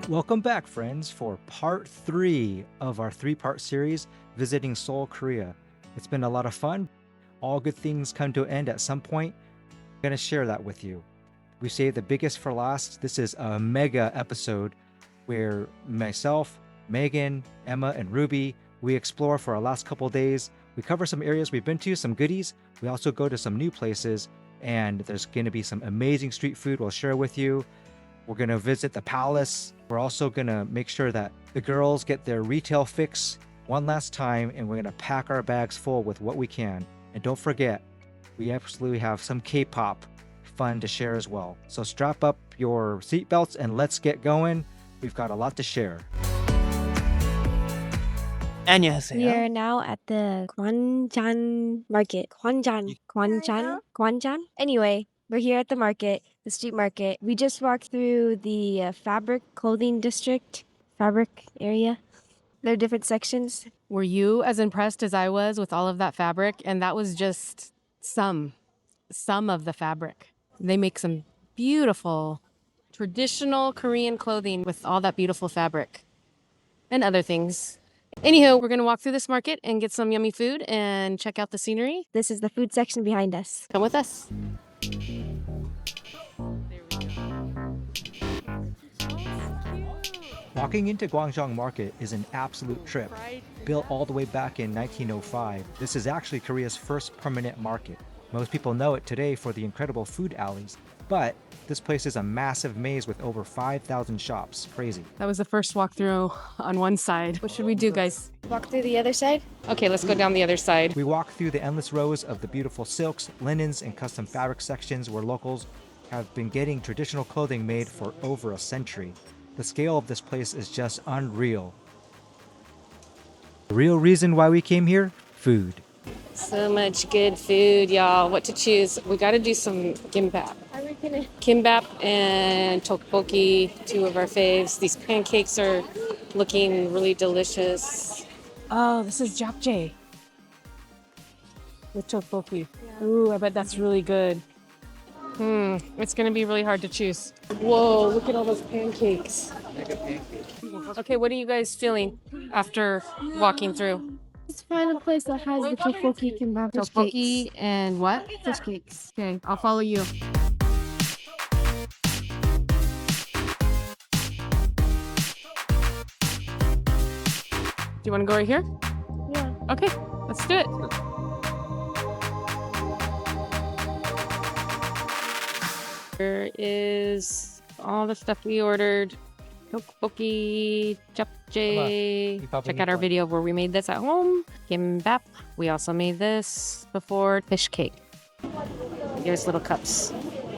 Welcome back, friends, for part 3 of our 3-part series, Visiting Seoul, Korea. It's been a lot of fun. All good things come to an end at some point. I'm going to share that with you. We saved the biggest for last. This is a mega episode where myself, Megan, Emma, and Ruby, we explore for our last couple days. We cover some areas we've been to, some goodies. We also go to some new places, and there's going to be some amazing street food we'll share with you. We're going to visit the palace. We're also going to make sure that the girls get their retail fix one last time, and we're going to pack our bags full with what we can. And don't forget, we absolutely have some K-pop fun to share as well. So strap up your seatbelts and let's get going. We've got a lot to share. 안녕하세요. We are now at the Gwangjang Market. Gwangjang? Anyway, we're here at the market, the street market. We just walked through the fabric clothing district, fabric area. There are different sections. Were you as impressed as I was with all of that fabric? And that was just some of the fabric. They make some beautiful traditional Korean clothing with all that beautiful fabric and other things. Anyhow, we're going to walk through this market and get some yummy food and check out the scenery. This is the food section behind us. Come with us. Walking into Gwangjang Market is an absolute trip. Built all the way back in 1905, this is actually Korea's first permanent market. Most people know it today for the incredible food alleys, but this place is a massive maze with over 5,000 shops. Crazy. That was the first walkthrough on one side. What should we do, guys? Walk through the other side. Okay, let's go down the other side. We walk through the endless rows of the beautiful silks, linens, and custom fabric sections where locals have been getting traditional clothing made for over a century. The scale of this place is just unreal. The real reason why we came here? Food. So much good food, y'all. What to choose? We got to do some gimbap. Gimbap and tteokbokki, two of our faves. These pancakes are looking really delicious. Oh, this is japchae with tteokbokki. Ooh, I bet that's really good. It's going to be really hard to choose. Whoa, look at all those pancakes. Okay, what are you guys feeling after walking through? Let's find a place that has the tteokbokki gimbap. Tteokbokki and what? Fish cakes. Okay, I'll follow you. Do you want to go right here? Yeah. Okay, let's do it. Here is all the stuff we ordered. Tteokbokki, japchae. Check out our video where we made this at home. Gimbap. We also made this before. Fish cake. Here's little cups.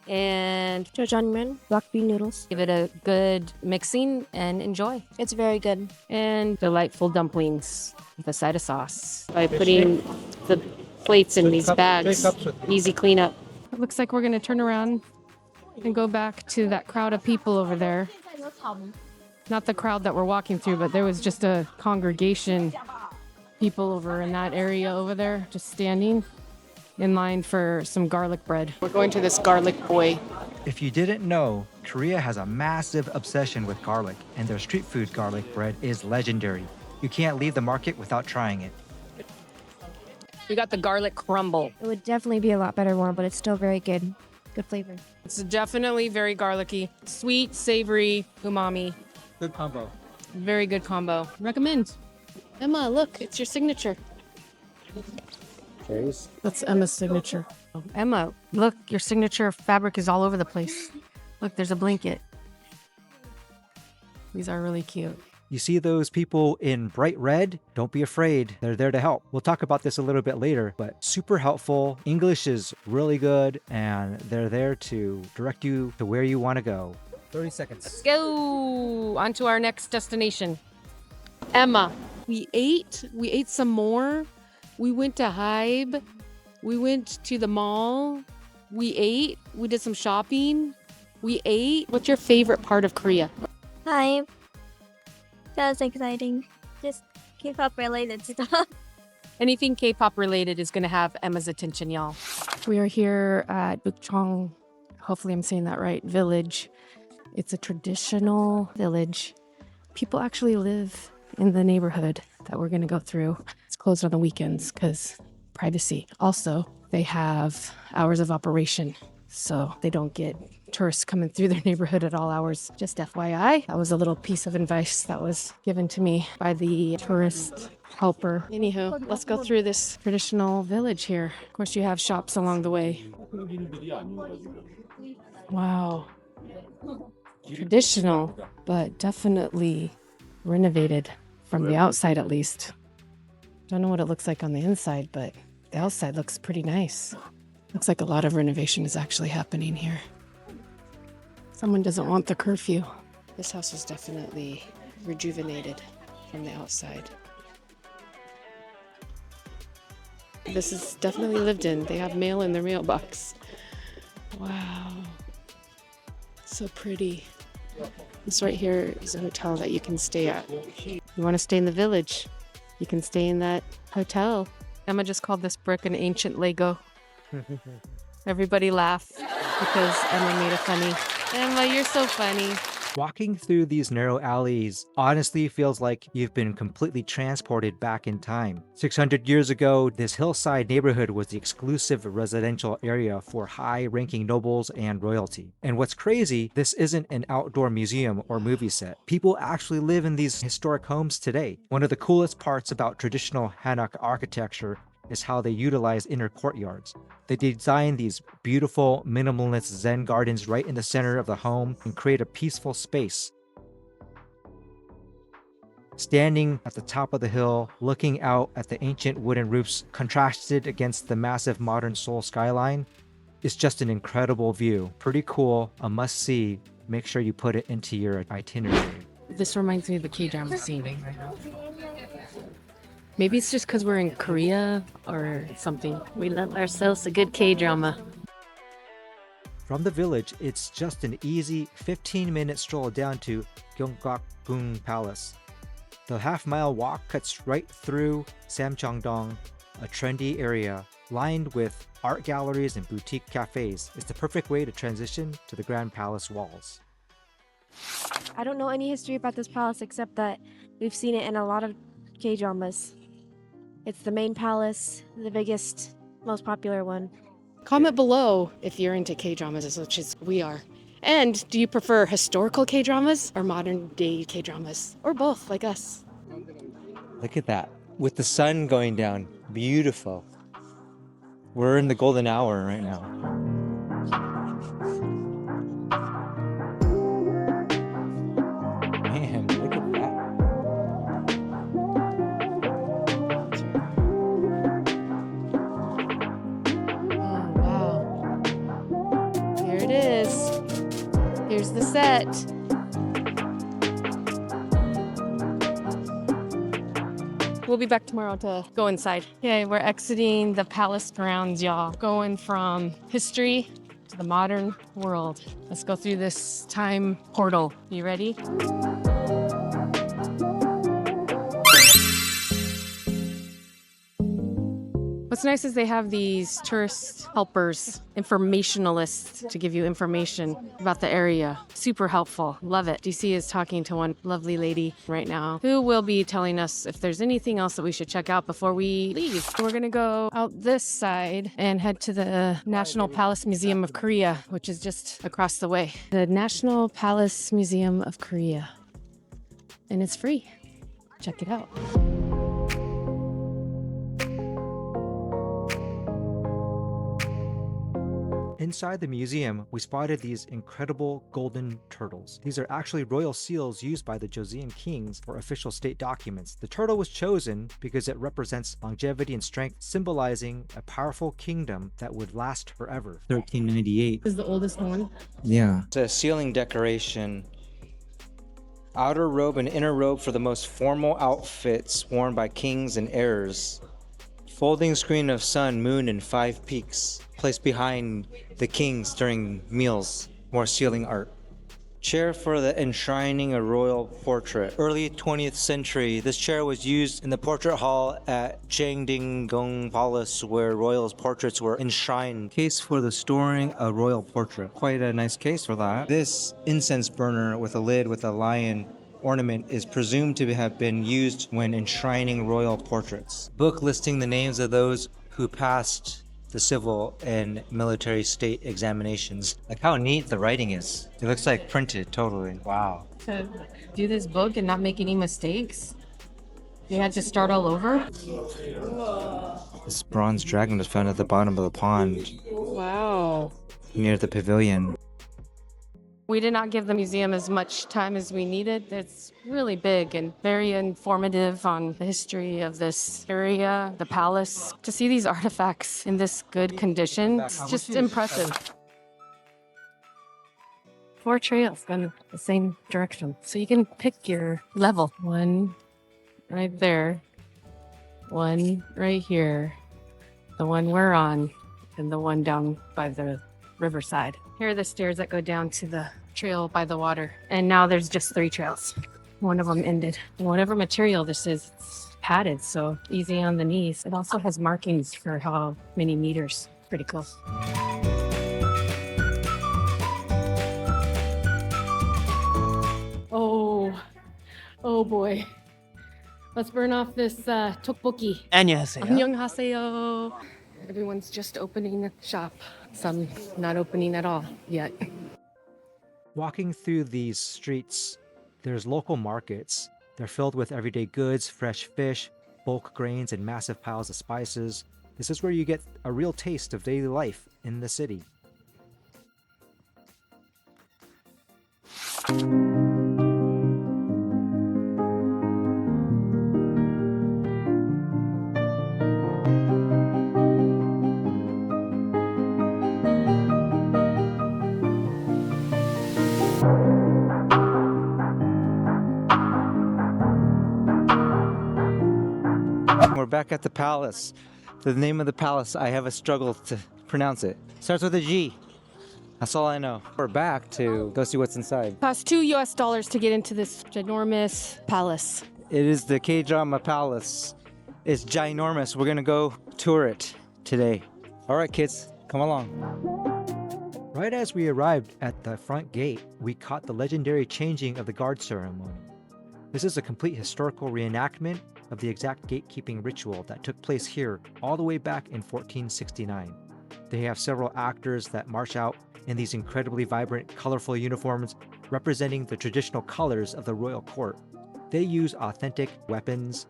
And Jajangmyeon, black bean noodles. give it a good mixing and enjoy. It's very good. And delightful dumplings with a side of sauce. By putting the plates in these bags, easy cleanup. It looks like we're going to turn around and go back to that crowd of people over there. Not the crowd that we're walking through, but there was just a congregation, people over in that area over there, just standing in line for some garlic bread. We're going to this garlic boy. If you didn't know, Korea has a massive obsession with garlic, and their street food garlic bread is legendary. You can't leave the market without trying it. We got the garlic crumble. It would definitely be a lot better one, but it's still very good. Good flavor. It's definitely very garlicky. Sweet, savory, umami. Good combo. Very good combo. Recommend. Emma, look, it's your signature. Cheers. That's Emma's signature. Oh, Emma, look, your signature fabric is all over the place. Look, there's a blanket. These are really cute. You see those people in bright red? Don't be afraid. They're there to help. We'll talk about this a little bit later, but super helpful. English is really good, and they're there to direct you to where you want to go. 30 seconds. Let's go on to our next destination. Emma, we ate some more. We went to Hybe. We went to the mall. We ate. We did some shopping. We ate. What's your favorite part of Korea? Hi. That's exciting. Just K-pop related stuff. Anything K-pop related is going to have Emma's attention, y'all. We are here at Myeongdong, hopefully I'm saying that right, village. It's a traditional village People actually live in the neighborhood that we're going to go through. It's closed on the weekends because privacy. Also, they have hours of operation, so they don't get tourists coming through their neighborhood at all hours. Just FYI, that was a little piece of advice that was given to me by the tourist helper. Anywho, let's go through this traditional village here. Of course, you have shops along the way. Wow. Traditional, but definitely renovated from the outside at least. Don't know what it looks like on the inside, but the outside looks pretty nice. Looks like a lot of renovation is actually happening here. Someone doesn't want the curfew. This house is definitely rejuvenated from the outside. This is definitely lived in. They have mail in their mailbox. Wow. So pretty. This right here is a hotel that you can stay at. You want to stay in the village, you can stay in that hotel. Emma just called this brick an ancient Lego. Everybody laughed because Emma made it funny. Emma, you're so funny. Walking through these narrow alleys honestly feels like you've been completely transported back in time. 600 years ago, this hillside neighborhood was the exclusive residential area for high-ranking nobles and royalty. And what's crazy, this isn't an outdoor museum or movie set. People actually live in these historic homes today. One of the coolest parts about traditional Hanok architecture is how they utilize inner courtyards. They design these beautiful, minimalist Zen gardens right in the center of the home and create a peaceful space. Standing at the top of the hill, looking out at the ancient wooden roofs contrasted against the massive modern Seoul skyline, is just an incredible view. Pretty cool, a must-see. Make sure you put it into your itinerary. This reminds me of the K-drama scene. Maybe it's just because we're in Korea or something. We love ourselves a good K-drama. From the village, it's just an easy 15-minute stroll down to Gyeongbokgung Palace. The half-mile walk cuts right through Samcheongdong, a trendy area lined with art galleries and boutique cafes. It's the perfect way to transition to the Grand Palace walls. I don't know any history about this palace except that we've seen it in a lot of K-dramas. It's the main palace, the biggest, most popular one. Comment below if you're into K-dramas, which is we are. And do you prefer historical K-dramas or modern day K-dramas? Or both, like us? Look at that. With the sun going down. Beautiful. We're in the golden hour right now. Man, look at that. Oh, wow. Here it is. Here's the set. We'll be back tomorrow to go inside. Okay, we're exiting the palace grounds, y'all. Going from history to the modern world. Let's go through this time portal. You ready? What's nice is they have these tourist helpers, informationalists to give you information about the area. Super helpful. Love it. DC is talking to one lovely lady right now who will be telling us if there's anything else that we should check out before we leave. We're going to go out this side and head to the National Palace Museum of Korea, which is just across the way. The National Palace Museum of Korea. And it's free. Check it out. Inside the museum, we spotted these incredible golden turtles. These are actually royal seals used by the Joseon kings for official state documents. The turtle was chosen because it represents longevity and strength, symbolizing a powerful kingdom that would last forever. 1398. This is the oldest one. Yeah. It's a ceiling decoration. Outer robe and inner robe for the most formal outfits worn by kings and heirs. Folding screen of sun, moon, and 5 peaks placed behind the kings during meals. More ceiling art. Chair for the enshrining a royal portrait. Early 20th century, this chair was used in the portrait hall at Gyeongbokgung Palace where royals' portraits were enshrined. Case for the storing a royal portrait. Quite a nice case for that. This incense burner with a lid with a lion ornament is presumed to have been used when enshrining royal portraits. Book listing the names of those who passed the civil and military state examinations. Like how neat the writing is. It looks like printed totally. Wow. To do this book and not make any mistakes, you had to start all over. This bronze dragon was found at the bottom of the pond Wow. near the pavilion. We did not give the museum as much time as we needed. It's really big and very informative on the history of this area, the palace. To see these artifacts in this good condition, it's just impressive. 4 trails in the same direction. So you can pick your level. One right there, one right here, the one we're on, and the one down by the riverside. Here are the stairs that go down to the trail by the water. And now there's just 3 trails. One of them ended. Whatever material this is, it's padded, so easy on the knees. It also has markings for how many meters. Pretty cool. Oh boy. Let's burn off this tteokbokki. 안녕하세요. 안녕하세요. Everyone's just opening a shop. Some not opening at all yet. Walking through these streets, there's local markets. They're filled with everyday goods, fresh fish, bulk grains, and massive piles of spices. This is where you get a real taste of daily life in the city. We're back at the palace. The name of the palace, I have a struggle to pronounce it. Starts with a G. That's all I know. We're back to go see what's inside. Cost $2 to get into this ginormous palace. It is the K-drama palace. It's ginormous. We're gonna go tour it today. All right, kids, come along. Right as we arrived at the front gate, we caught the legendary changing of the guard ceremony. This is a complete historical reenactment of the exact gatekeeping ritual that took place here all the way back in 1469. They have several actors that march out in these incredibly vibrant, colorful uniforms representing the traditional colors of the royal court. They use authentic weapons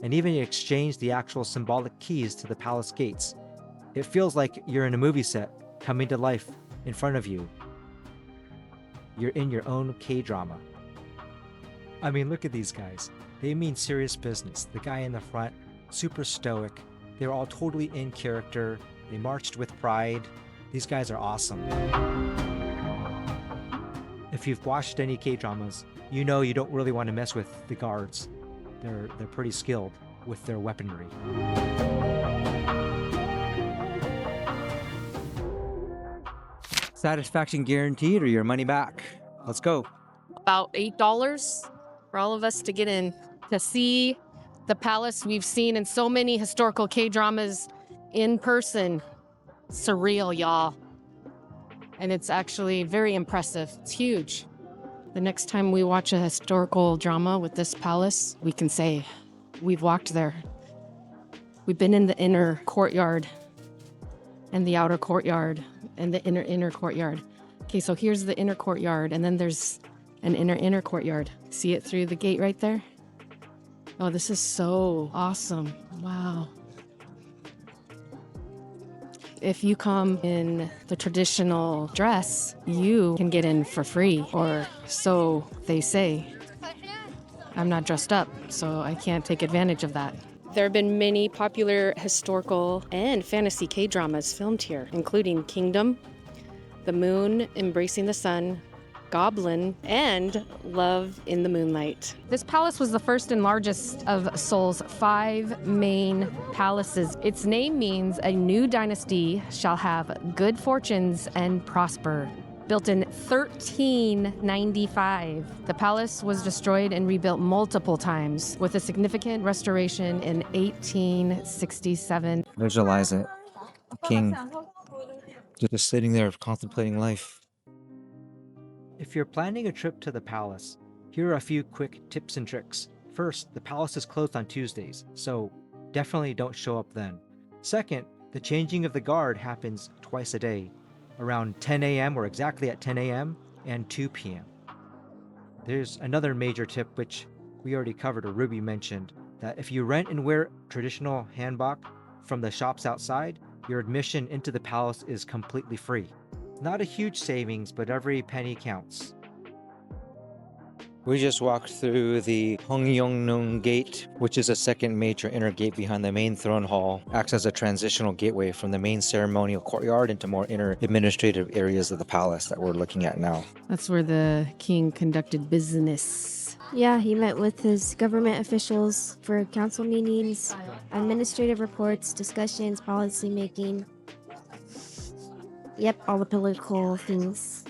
and even exchange the actual symbolic keys to the palace gates. It feels like you're in a movie set coming to life in front of you. You're in your own K-drama. I mean, look at these guys. They mean serious business. The guy in the front, super stoic. They were all totally in character. They marched with pride. These guys are awesome. If you've watched any K-dramas, you know you don't really want to mess with the guards. They're pretty skilled with their weaponry. Satisfaction guaranteed or your money back. Let's go. About $8 for all of us to get in to see the palace we've seen in so many historical K-dramas in person. Surreal, y'all. And it's actually very impressive. It's huge. The next time we watch a historical drama with this palace, we can say we've walked there. We've been in the inner courtyard and the outer courtyard and the inner courtyard. Okay, so here's the inner courtyard, and then there's an inner courtyard. See it through the gate right there? Oh, this is so awesome. Wow. If you come in the traditional dress, you can get in for free, or so they say. I'm not dressed up, so I can't take advantage of that. There have been many popular historical and fantasy K-dramas filmed here, including Kingdom, The Moon Embracing the Sun, Goblin, and Love in the Moonlight. This palace was the first and largest of Seoul's 5 main palaces. Its name means a new dynasty shall have good fortunes and prosper. Built in 1395, the palace was destroyed and rebuilt multiple times, with a significant restoration in 1867. Visualize it. The king just sitting there contemplating life. If you're planning a trip to the palace, Here are a few quick tips and tricks. First, the palace is closed on Tuesdays, so definitely don't show up then. Second, the changing of the guard happens twice a day, around 10 a.m. or exactly at 10 a.m. and 2 p.m. There's another major tip which we already covered or Ruby mentioned, that if you rent and wear traditional hanbok from the shops outside, your admission into the palace is completely free. Not a huge savings, but every penny counts. We just walked through the Gyeongbokgung Gate, which is a second major inner gate behind the main throne hall. Acts as a transitional gateway from the main ceremonial courtyard into more inner administrative areas of the palace that we're looking at now. That's where the king conducted business. Yeah, he met with his government officials for council meetings, administrative reports, discussions, policy making. Yep, all the political things.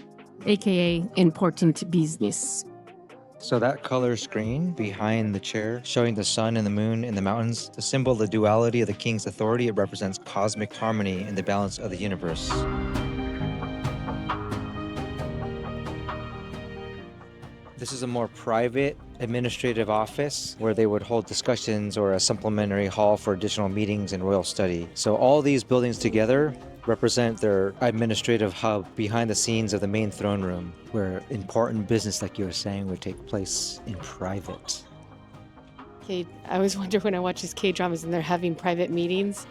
AKA important business. So that color screen behind the chair, showing the sun and the moon and the mountains, the symbol of the duality of the king's authority, it represents cosmic harmony and the balance of the universe. This is a more private administrative office where they would hold discussions or a supplementary hall for additional meetings and royal study. So all these buildings together represent their administrative hub behind the scenes of the main throne room, where important business, like you were saying, would take place in private. Okay, I always wonder when I watch these K-dramas and they're having private meetings,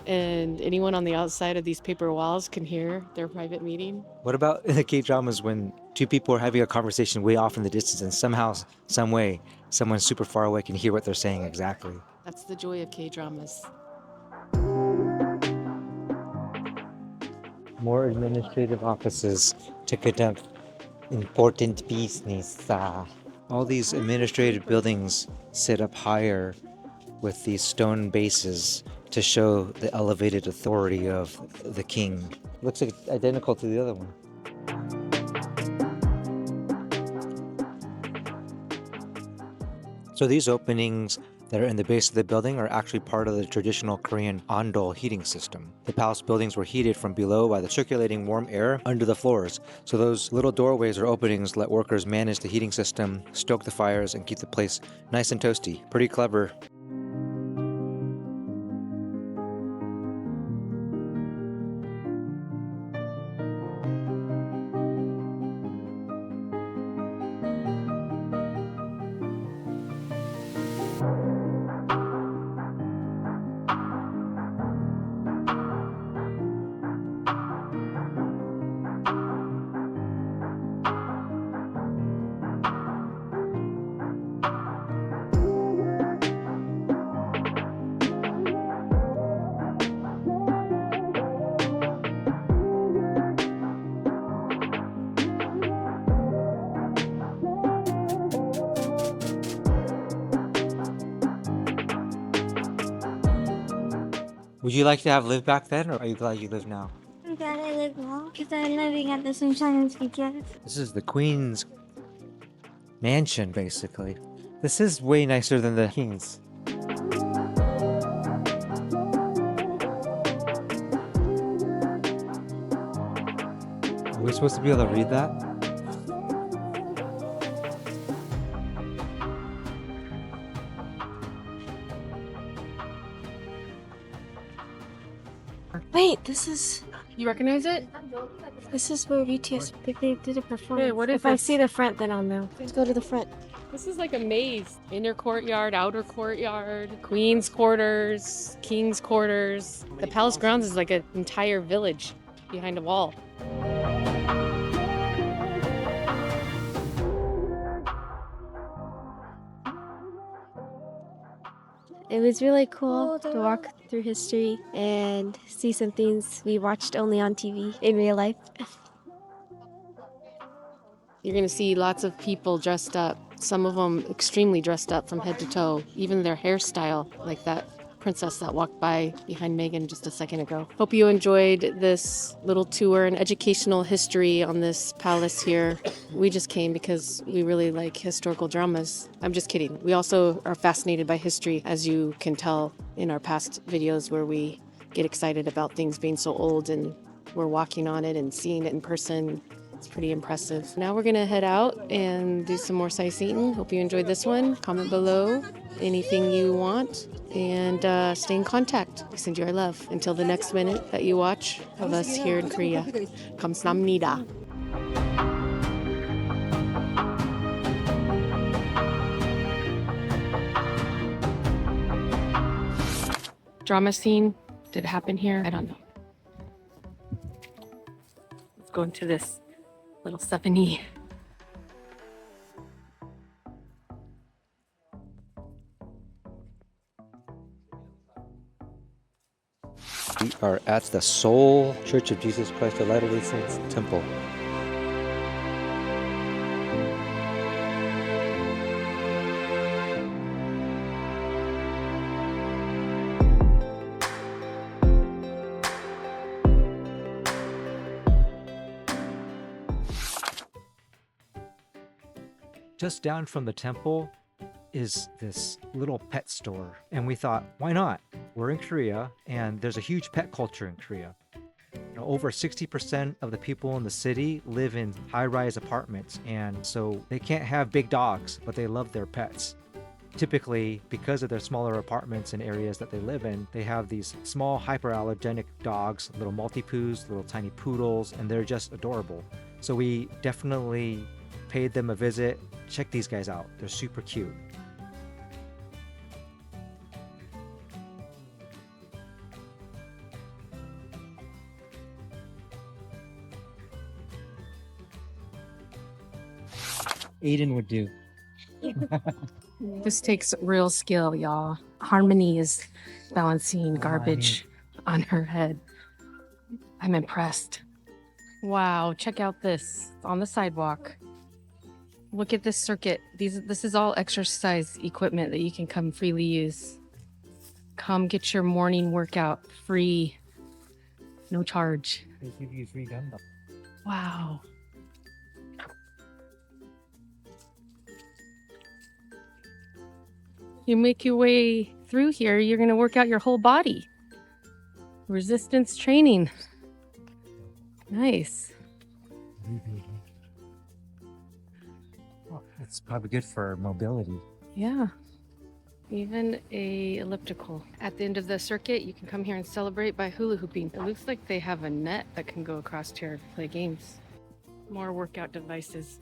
and anyone on the outside of these paper walls can hear their private meeting. What about in the K-dramas when two people are having a conversation way off in the distance and somehow, some way, someone super far away can hear what they're saying exactly? That's the joy of K-dramas. More administrative offices to conduct important business. All these administrative buildings sit up higher with these stone bases to show the elevated authority of the king. Looks like identical to the other one. So these openings that are in the base of the building are actually part of the traditional Korean ondol heating system. The palace buildings were heated from below by the circulating warm air under the floors. So those little doorways or openings let workers manage the heating system, stoke the fires, and keep the place nice and toasty. Pretty clever. Would you like to have lived back then, or are you glad you live now? I'm glad I live now because I'm living at the sunshine and weekend. This is the queen's mansion, basically. This is way nicer than the king's. Are we supposed to be able to read that? Wait, this is You recognize it? where BTS they did a performance. Hey, what is if I this? see the front, then I'll know. Let's go to the front. This is like a maze. Inner courtyard, outer courtyard, queen's quarters, king's quarters. The palace grounds is like an entire village behind a wall. It was really cool to walk through history and see some things we watched only on TV in real life. You're gonna see lots of people dressed up. Some of them extremely dressed up from head to toe. Even their hairstyle, like that princess that walked by behind Megan just a second ago. Hope you enjoyed this little tour and educational history on this palace here. We just came because we really like historical dramas. I'm just kidding. We also are fascinated by history, as you can tell in our past videos where we get excited about things being so old and we're walking on it and seeing it in person. It's pretty impressive. Now we're gonna head out and do some more sightseeing. Hope you enjoyed this one. Comment below anything you want and stay in contact. We send you our love. Until the next minute that you watch of us here in Korea. 감사합니다. Drama scene. Did it happen here? I don't know. Let's go into this little 7E. We are at the Seoul Church of Jesus Christ of Latter-day Saints Temple. Just down from the temple is this little pet store. And we thought, why not? We're in Korea and there's a huge pet culture in Korea. Over 60% of the people in the city live in high-rise apartments, and so they can't have big dogs, but they love their pets. Typically, because of their smaller apartments and areas that they live in, they have these small hyperallergenic dogs, little Maltipoos, little tiny poodles, and they're just adorable. So we definitely paid them a visit. Check these guys out. They're super cute. Aiden would do. This takes real skill, y'all. Harmony is balancing garbage on her head. I'm impressed. Wow, check out this on the sidewalk. Look at this circuit. This is all exercise equipment that you can come freely use. Come get your morning workout free, no charge. They give you free gimbap. Wow. You make your way through here, you're going to work out your whole body. Resistance training. Nice. Well, it's probably good for mobility. Yeah. Even a elliptical. At the end of the circuit, you can come here and celebrate by hula hooping. It looks like they have a net that can go across here to play games. More workout devices.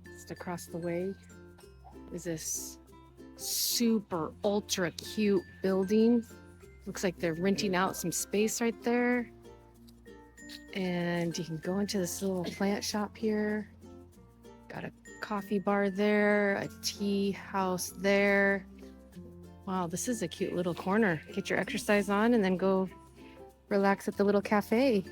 Just across the way is this super ultra cute building. Looks like they're renting out some space right there. And you can go into this little plant shop here. Got a coffee bar there, a tea house there. Wow, this is a cute little corner. Get your exercise on and then go relax at the little cafe.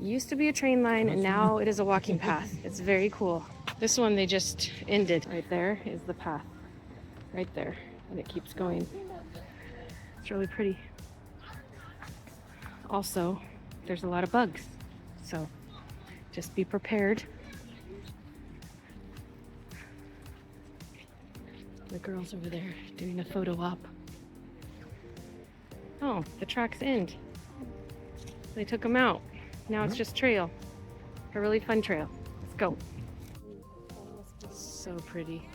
Used to be a train line and now it is a walking path. It's very cool. This one they just ended. Right there is the path. Right there. And it keeps going. It's really pretty. Also, there's a lot of bugs. So just be prepared. The girls over there doing a photo op. Oh, the tracks end. They took them out. Now it's just trail. A really fun trail. Let's go. So pretty.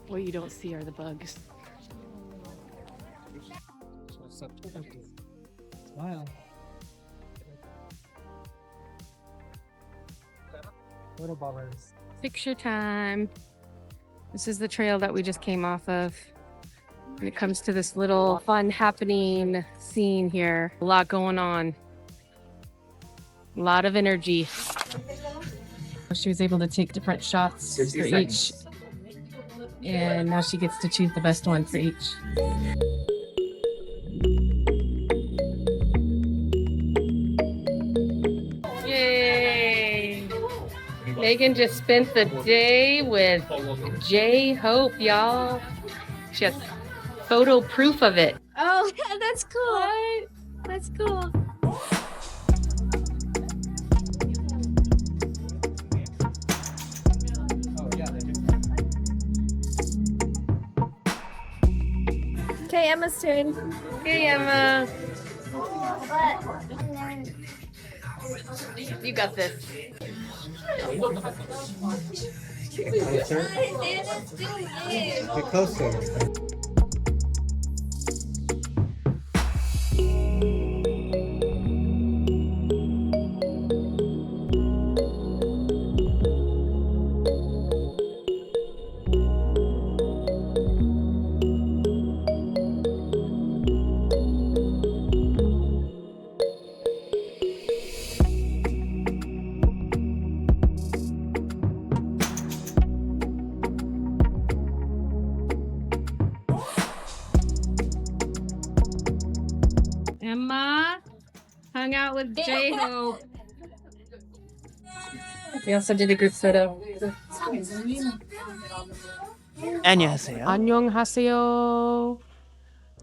What you don't see are the bugs. Smile. Photo bombers. Picture time. This is the trail that we just came off of. When it comes to this little fun happening scene here, a lot going on. A lot of energy. She was able to take different shots for each. And now she gets to choose the best one for each. Yay! Megan just spent the day with J-Hope, y'all. She has photo proof of it. Oh, that's cool. What? That's cool. Okay, Emma's turn. Hey, Emma. You got this. Get closer. Emma hung out with J-Hope. We also did a group photo. 안녕하세요. 안녕하세요.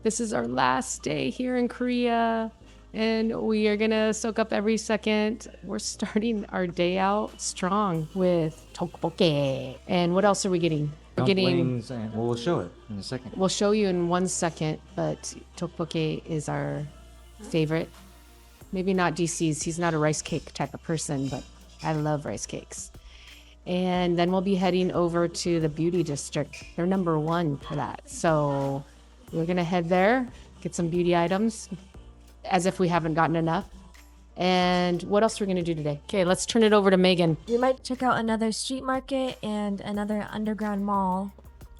This is our last day here in Korea, and we are gonna soak up every second. We're starting our day out strong with tteokbokki. And what else are we getting? We're getting. Dumplings, and we'll show it in a second. We'll show you in 1 second, but tteokbokki is our favorite. Maybe not DC's. He's not a rice cake type of person, but I love rice cakes. And then we'll be heading over to the beauty district. They're #1 for that. So we're gonna head there, get some beauty items, as if we haven't gotten enough. And what else we're gonna do today? Okay, let's turn it over to Megan. We might check out another street market and another underground mall.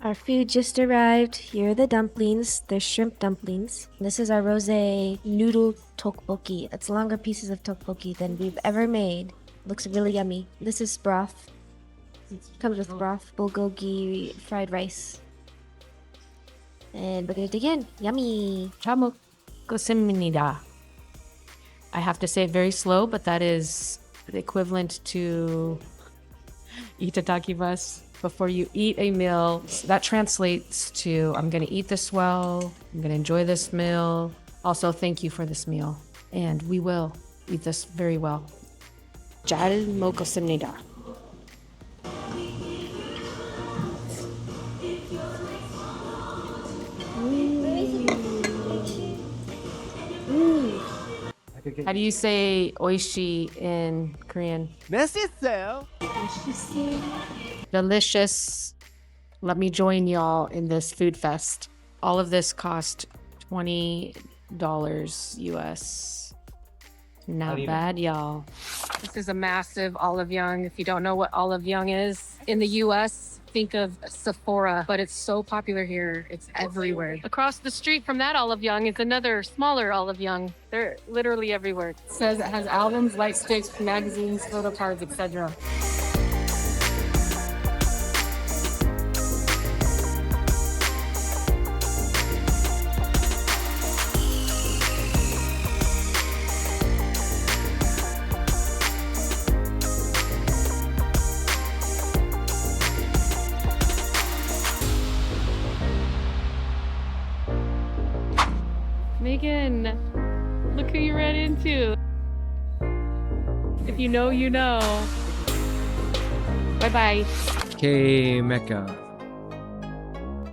Our food just arrived. Here are the dumplings. They're shrimp dumplings. This is our rosé noodle tteokbokki. It's longer pieces of tteokbokki than we've ever made. Looks really yummy. This is broth. Comes with broth, bulgogi, fried rice. And we're gonna dig in. Yummy. 잘 먹겠습니다. I have to say it very slow, but that is the equivalent to itadakimasu. Before you eat a meal, that translates to I'm going to eat this well, I'm going to enjoy this meal. Also, thank you for this meal. And we will eat this very well. 잘 먹겠습니다. How do you say oishi in Korean? 맛있어요. Delicious. Let me join y'all in this food fest. All of this cost $20 US. Not bad, y'all. This is a massive olive young. If you don't know what olive young is, in the US, think of Sephora, but it's so popular here. It's everywhere. Across the street from that olive young is another smaller olive young. They're literally everywhere. It says it has albums, light sticks, magazines, photo cards, etc. Megan, look who you ran into. If you know, you know. Bye-bye. K Mecca.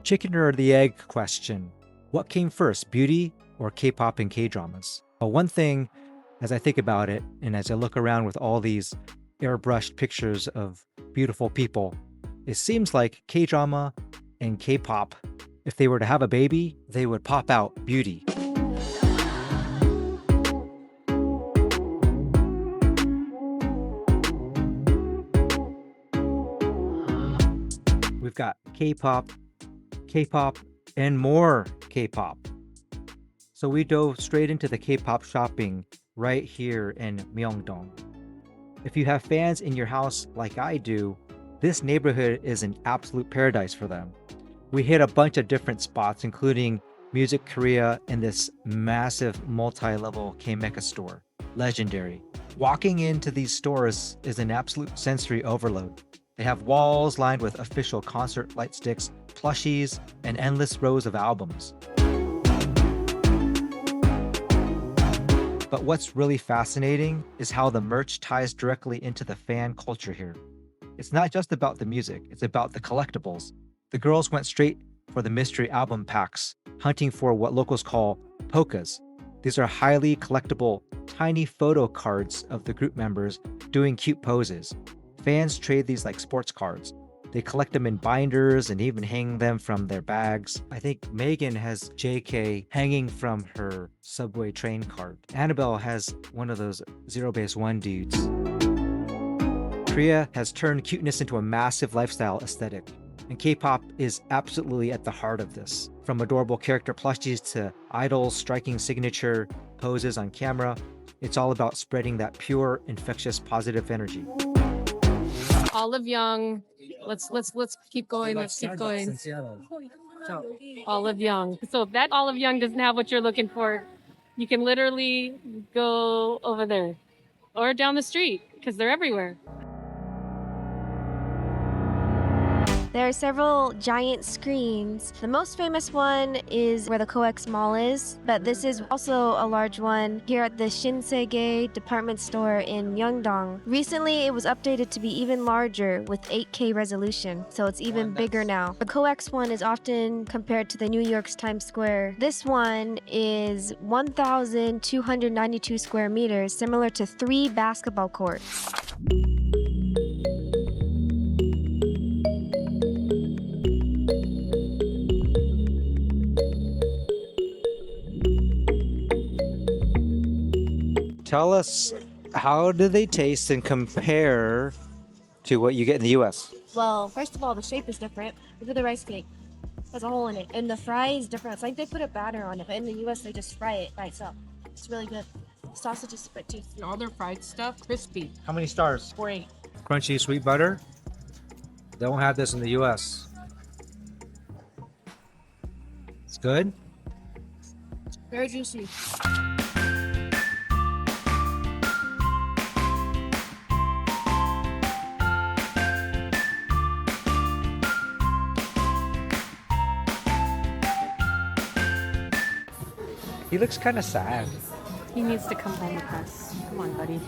Chicken or the egg question. What came first, beauty or K-pop and K-dramas? Well, one thing, as I think about it, and as I look around with all these airbrushed pictures of beautiful people, it seems like K-drama and K-pop, if they were to have a baby, they would pop out beauty. We've got K-pop, K-pop, and more K-pop. So we dove straight into the K-pop shopping right here in Myeongdong. If you have fans in your house like I do, this neighborhood is an absolute paradise for them. We hit a bunch of different spots, including Music Korea and this massive multi-level K-Mecha store. Legendary. Walking into these stores is an absolute sensory overload. They have walls lined with official concert light sticks, plushies, and endless rows of albums. But what's really fascinating is how the merch ties directly into the fan culture here. It's not just about the music, it's about the collectibles. The girls went straight for the mystery album packs, hunting for what locals call polkas. These are highly collectible, tiny photo cards of the group members doing cute poses. Fans trade these like sports cards. They collect them in binders and even hang them from their bags. I think Megan has JK hanging from her subway train card. Annabelle has one of those Zero Base One dudes. Korea has turned cuteness into a massive lifestyle aesthetic, and K-pop is absolutely at the heart of this. From adorable character plushies to idols striking signature poses on camera, it's all about spreading that pure, infectious, positive energy. Olive Young. Let's keep going. Let's keep going. Olive Young. So if that Olive Young doesn't have what you're looking for, you can literally go over there or down the street because they're everywhere. There are several giant screens. The most famous one is where the COEX Mall is, but this is also a large one here at the Shinsegae department store in Myeongdong. Recently, it was updated to be even larger with 8K resolution, so it's even bigger now. The COEX one is often compared to the New York's Times Square. This one is 1,292 square meters, similar to 3 basketball courts. Tell us, how do they taste and compare to what you get in the US? Well, first of all, the shape is different. Look at the rice cake. There's a hole in it. And the fry is different. It's like they put a batter on it, but in the US, they just fry it by itself. It's really good. The sausage is good too. And all their fried stuff, crispy. How many stars? 4-8. Crunchy sweet butter. They don't have this in the US. It's good. Very juicy. He looks kind of sad. He needs to come home with us. Come on, buddy.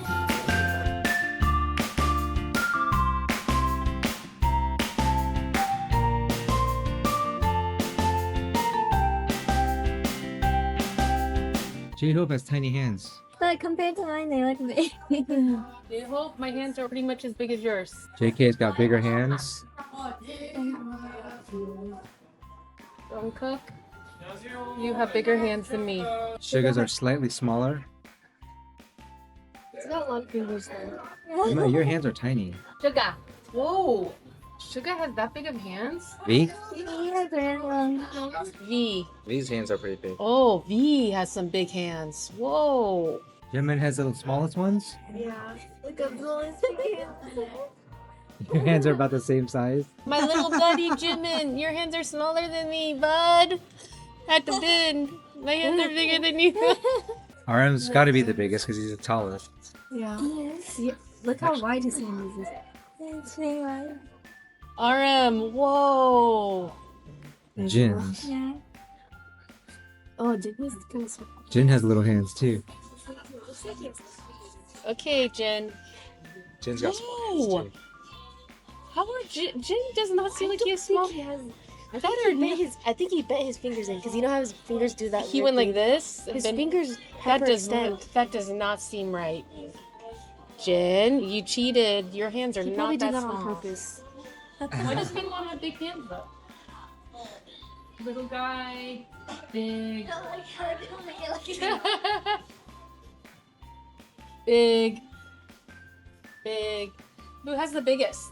J-Hope has tiny hands. But compared to mine, they look big. I hope my hands are pretty much as big as yours. JK's got bigger hands. Don't cook. You have bigger hands than me. Sugar's are slightly smaller. It's got long fingers though. No, your hands are tiny. Sugar. Whoa. Sugar has that big of hands? V? He has really long. V. V's hands are pretty big. Oh, V has some big hands. Whoa. Jimin has the smallest ones. Yeah. Look at those big hands. Your hands are about the same size. My little buddy Jimin, your hands are smaller than me, bud. At the bin. My hands are bigger than you. RM's got to be the biggest because he's the tallest. Yeah. Yes. Yeah. Look how wide his hand is. It's very wide. RM, whoa. Jin's. Yeah. Oh, Disney's kind of small. Jin has little hands too. Okay, Jin. Jin's got small Whoa. hands too. How are Jin does not seem like he has small. I think he bent his fingers in because you know how his fingers do that. He weird went like thing? this. His then- fingers That hyperextend. that does not seem right. Jin, you cheated. Your hands are He not probably that did that small. on purpose. Why does he want to have big hands though? Little guy, big, big, big. Who has the biggest?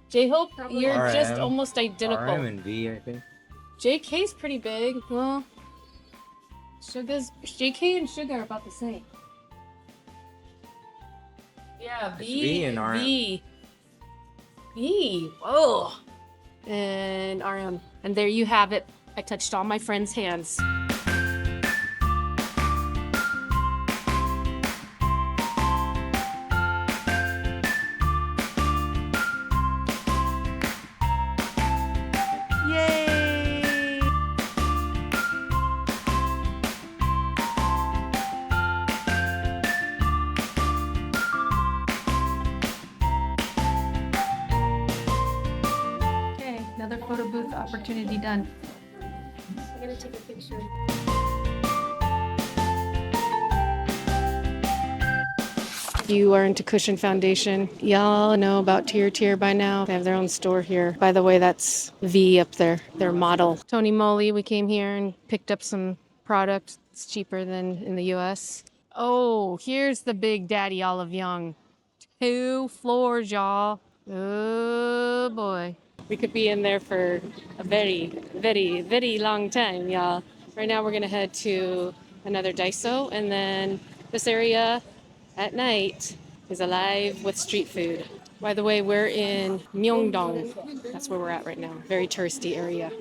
J-Hope, you're just RM. almost identical. RM and V, I think. JK's pretty big. Well, JK and Sugar are about the same. Yeah, It's V and RM. V. Whoa. And RM. And there you have it. I touched all my friends' hands. Yay! Okay, another photo booth opportunity done. I'm gonna take a picture. If you are into cushion foundation, y'all know about Tier by now. They have their own store here. By the way, that's V up there, their model. Tony Moly, we came here and picked up some product. It's cheaper than in the US. Oh, here's the Big Daddy Olive Young. 2 floors, y'all. Oh boy. We could be in there for a very, very, very long time, y'all. Right now we're gonna head to another Daiso, and then this area at night is alive with street food. By the way, we're in Myeongdong. That's where we're at right now. Very touristy area.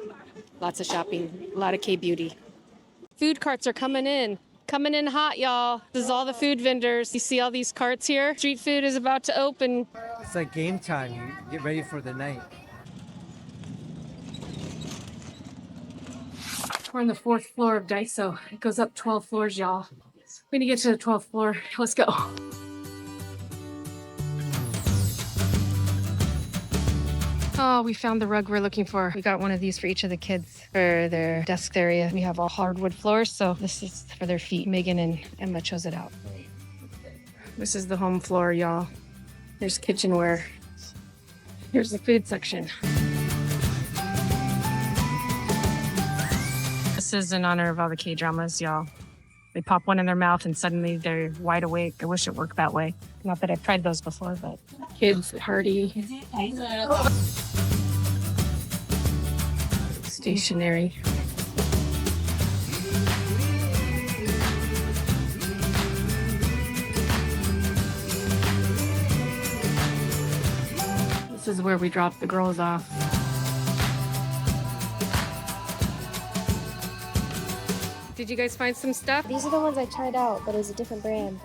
Lots of shopping, a lot of K-beauty. Food carts are coming in. Coming in hot, y'all. This is all the food vendors. You see all these carts here? Street food is about to open. It's like game time. You get ready for the night. We're on the 4th floor of Daiso. It goes up 12 floors, y'all. We're gonna get to the 12th floor. Let's go. Oh, we found the rug we're looking for. We got one of these for each of the kids for their desk area. We have all hardwood floors, so this is for their feet. Megan and Emma chose it out. This is the home floor, y'all. There's kitchenware. Here's the food section. This is in honor of all the K-dramas, y'all. They pop one in their mouth and suddenly they're wide awake. I wish it worked that way. Not that I've tried those before, but kids party. Stationery. This is where we drop the girls off. Did you guys find some stuff? These are the ones I tried out, but it was a different brand.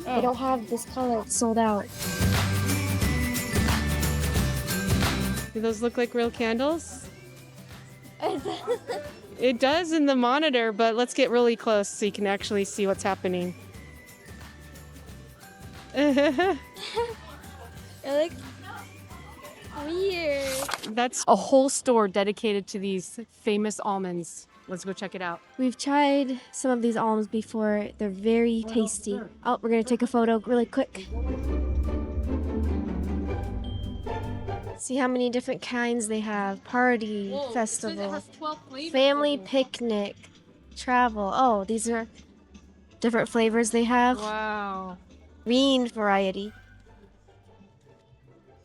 They don't have this color. It's sold out. Do those look like real candles? It does in the monitor, but let's get really close so you can actually see what's happening. It looks weird. That's a whole store dedicated to these famous almonds. Let's go check it out. We've tried some of these almonds before. They're very tasty. Oh, we're gonna take a photo really quick. See how many different kinds they have. Party, festival, family picnic, travel. Oh, these are different flavors they have. Wow. Green variety.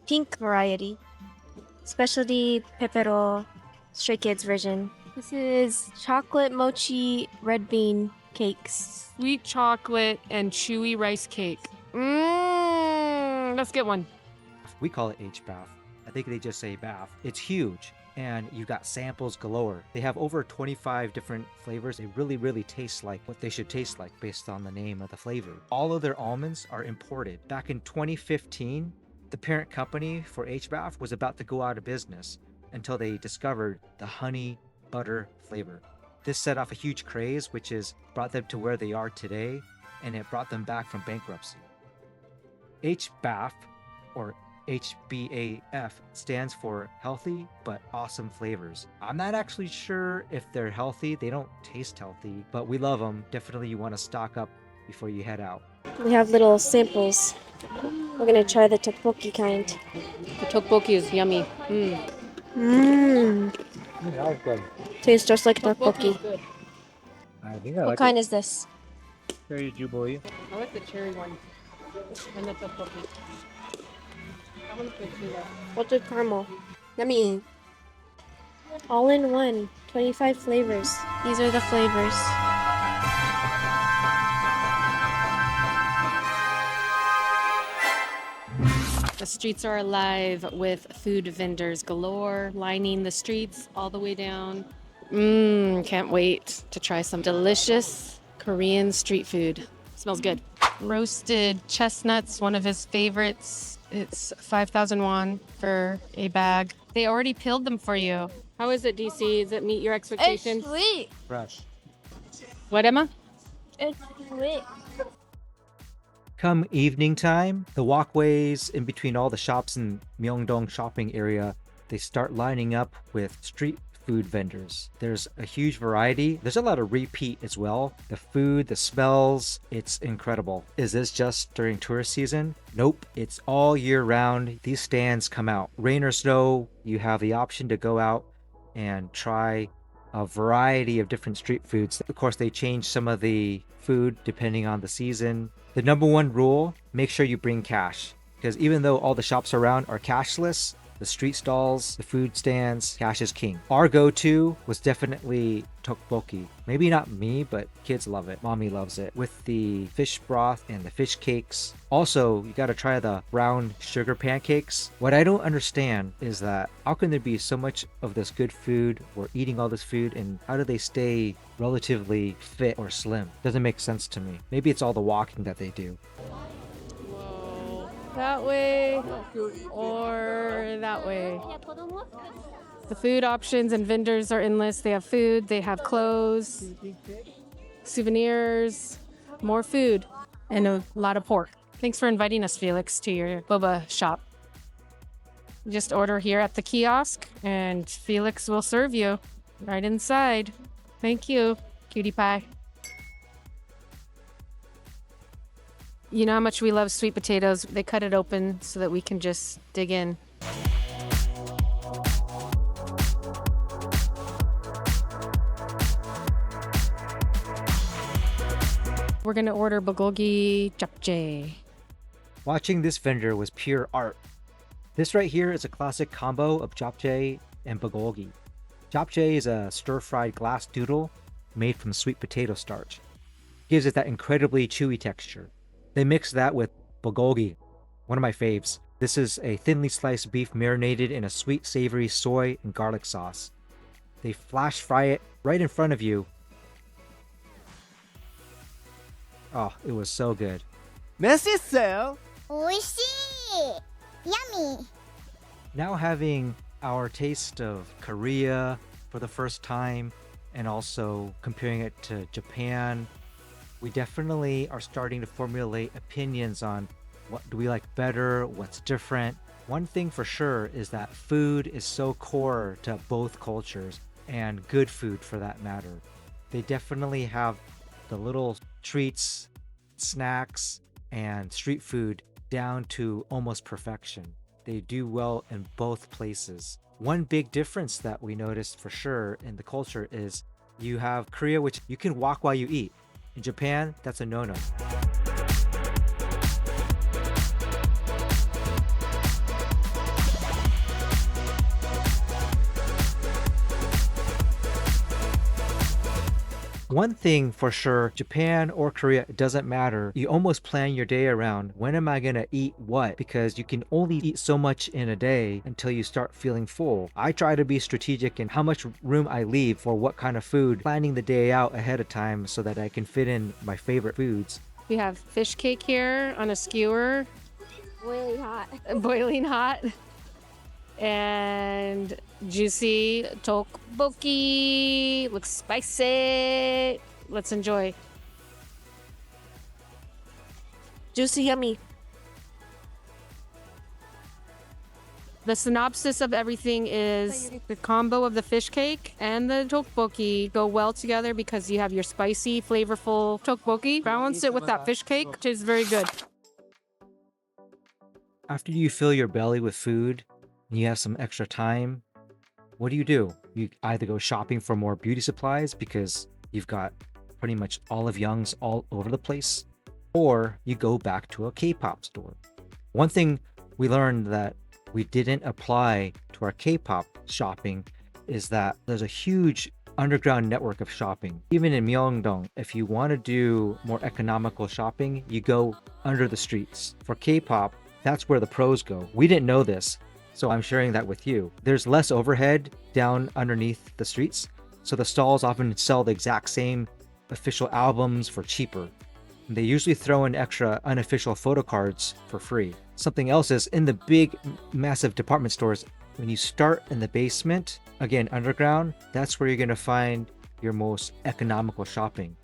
Pink variety. Specialty pepero, Stray Kids version. This is chocolate mochi red bean cakes. Sweet chocolate and chewy rice cake. Let's get one. We call it HBAF. I think they just say BAF. It's huge, and you got samples galore. They have over 25 different flavors. They really taste like what they should taste like based on the name of the flavor. All of their almonds are imported. Back in 2015, the parent company for HBAF was about to go out of business until they discovered the honey butter flavor. This set off a huge craze, which has brought them to where they are today, and it brought them back from bankruptcy. HBAF, or HBAF, stands for healthy but awesome flavors. I'm not actually sure if they're healthy. They don't taste healthy, but we love them. Definitely you want to stock up before you head out. We have little samples. We're gonna try the tteokbokki kind. The tteokbokki is yummy. Tastes just like tteokbokki. I think I What kind is this? Cherry jubilee. I like the cherry one. And the tteokbokki. That one's good too, though. Salted caramel. Yummy. All in one. 25 flavors. These are the flavors. The streets are alive with food vendors galore, lining the streets all the way down. Can't wait to try some delicious Korean street food. Smells good. Roasted chestnuts, one of his favorites. It's 5,000 won for a bag. They already peeled them for you. How is it, DC? Does it meet your expectations? It's sweet. Fresh. What, Emma? It's sweet. Come evening time, the walkways in between all the shops in Myeongdong shopping area, they start lining up with street food vendors. There's a huge variety. There's a lot of repeat as well. The food, the smells, it's incredible. Is this just during tourist season? Nope, it's all year round. These stands come out. Rain or snow, you have the option to go out and try a variety of different street foods. Of course, they change some of the food depending on the season. The number one rule, make sure you bring cash. Because even though all the shops around are cashless, the street stalls, the food stands, cash is king. Our go-to was definitely tteokbokki. Maybe not me, but kids love it. Mommy loves it. With the fish broth and the fish cakes. Also, you gotta try the brown sugar pancakes. What I don't understand is that how can there be so much of this good food? We're eating all this food, and how do they stay relatively fit or slim? Doesn't make sense to me. Maybe it's all the walking that they do. That way or that way. The food options and vendors are endless. They have food, they have clothes, souvenirs, more food, and a lot of pork. Thanks for inviting us, Felix, to your boba shop. Just order here at the kiosk and Felix will serve you right inside. Thank you, cutie pie. You know how much we love sweet potatoes. They cut it open so that we can just dig in. We're gonna order bulgogi japchae. Watching this vendor was pure art. This right here is a classic combo of japchae and bulgogi. Japchae is a stir-fried glass noodle made from sweet potato starch. Gives it that incredibly chewy texture. They mix that with bulgogi, one of my faves. This is a thinly sliced beef marinated in a sweet, savory soy and garlic sauce. They flash fry it right in front of you. Oh, it was so good. 맛있어요. 美味しい Yummy! Now having our taste of Korea for the first time and also comparing it to Japan, we definitely are starting to formulate opinions on what do we like better, what's different. One thing for sure is that food is so core to both cultures, and good food for that matter. They definitely have the little treats, snacks, and street food down to almost perfection. They do well in both places. One big difference that we noticed for sure in the culture is you have Korea, which you can walk while you eat. In Japan, that's a no-no. One thing for sure, Japan or Korea, it doesn't matter. You almost plan your day around when am I gonna eat what, because you can only eat so much in a day until you start feeling full. I try to be strategic in how much room I leave for what kind of food, planning the day out ahead of time so that I can fit in my favorite foods. We have fish cake here on a skewer. Boiling hot. Boiling hot. And juicy tteokbokki. Looks spicy. Let's enjoy. Juicy, yummy. The synopsis of everything is the combo of the fish cake and the tteokbokki go well together because you have your spicy, flavorful tteokbokki. Balance it with that fish cake, which is very good. After you fill your belly with food and you have some extra time, what do? You either go shopping for more beauty supplies because you've got pretty much Olive Youngs all over the place, or you go back to a K-pop store. One thing we learned that we didn't apply to our K-pop shopping is that there's a huge underground network of shopping. Even in Myeongdong, if you want to do more economical shopping, you go under the streets. For K-pop, that's where the pros go. We didn't know this, so I'm sharing that with you. There's less overhead down underneath the streets, so the stalls often sell the exact same official albums for cheaper. They usually throw in extra unofficial photo cards for free. Something else is in the big, massive department stores, when you start in the basement, again, underground, that's where you're going to find your most economical shopping.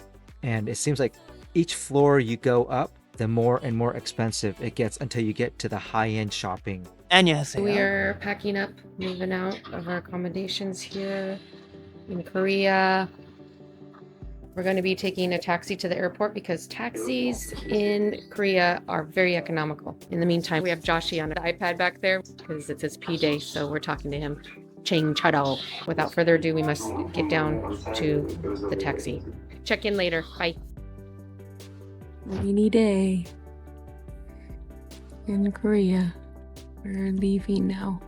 And it seems like each floor you go up, the more and more expensive it gets until you get to the high-end shopping 안녕하세요. We are packing up, moving out of our accommodations here in Korea. We're going to be taking a taxi to the airport because taxis in Korea are very economical. In the meantime, we have Joshi on the iPad back there because it's his P day, so we're talking to him. Cheng Chadao. Without further ado, we must get down to the taxi. Check in later. Bye. Rainy day in Korea. We're leaving now.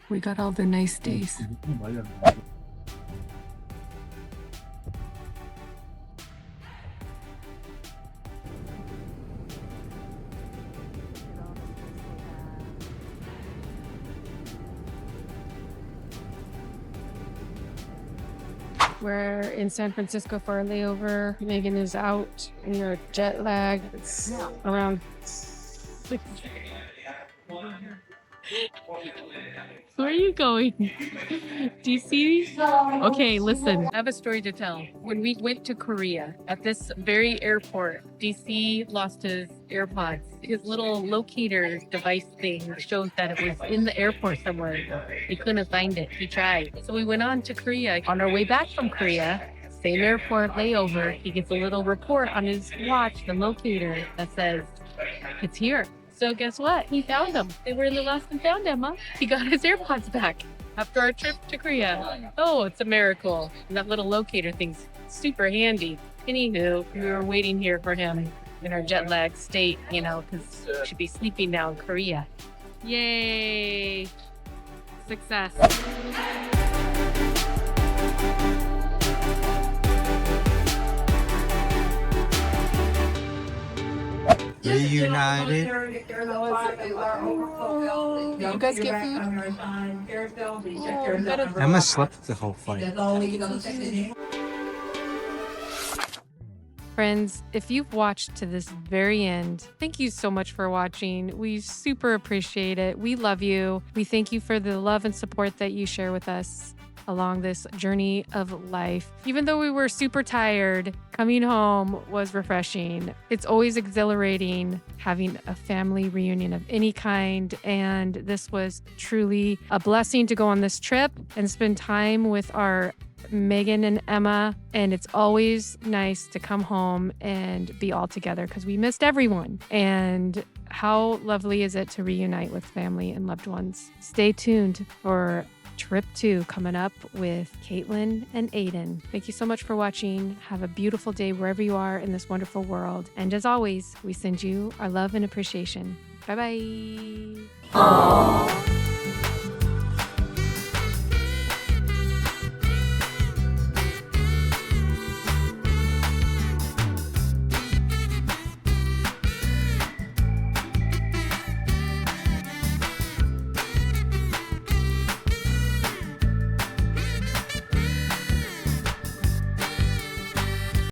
We got all the nice days. We're in San Francisco for our layover. Megan is out. We are jet lag. It's around 6. Where are you going? Do you see? Okay, listen. I have a story to tell. When we went to Korea, at this very airport, DC lost his AirPods. His little locator device thing showed that it was in the airport somewhere. He couldn't find it. He tried. So we went on to Korea. On our way back from Korea, same airport layover, he gets a little report on his watch, the locator, that says, it's here. So guess what? He found them. They were in the lost and found them, huh? He got his AirPods back after our trip to Korea. Oh, it's a miracle. And that little locator thing's super handy. Anywho, we were waiting here for him in our jet lag state, you know, because we should be sleeping now in Korea. Yay! Success. Reunited. You guys get food? Emma slept the whole flight. Friends, if you've watched to this very end, thank you so much for watching. We super appreciate it. We love you. We thank you for the love and support that you share with us along this journey of life. Even though we were super tired, coming home was refreshing. It's always exhilarating having a family reunion of any kind, and this was truly a blessing to go on this trip and spend time with our Megan and Emma, and it's always nice to come home and be all together because we missed everyone. And how lovely is it to reunite with family and loved ones? Stay tuned for Trip 2 coming up with Caitlin and Aiden. Thank you so much for watching. Have a beautiful day wherever you are in this wonderful world. And as always, we send you our love and appreciation. Bye-bye.